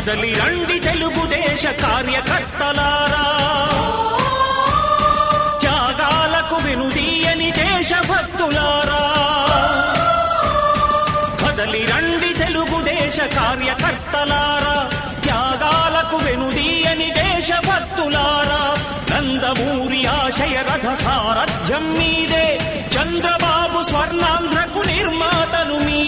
కదలి రండి తెలుగుదేశ కార్యకర్తలారా, త్యాగాలకు వెనుదీయని దేశభక్తులారా. కదలి రండి తెలుగుదేశ కార్యకర్తలారా, త్యాగాలకు వెనుదీయని దేశభక్తులారా. నందమూరి ఆశయ రథ సారథ్యం మీదే, చంద్రబాబు స్వర్ణాంధ్రకు నిర్మాతలు మీ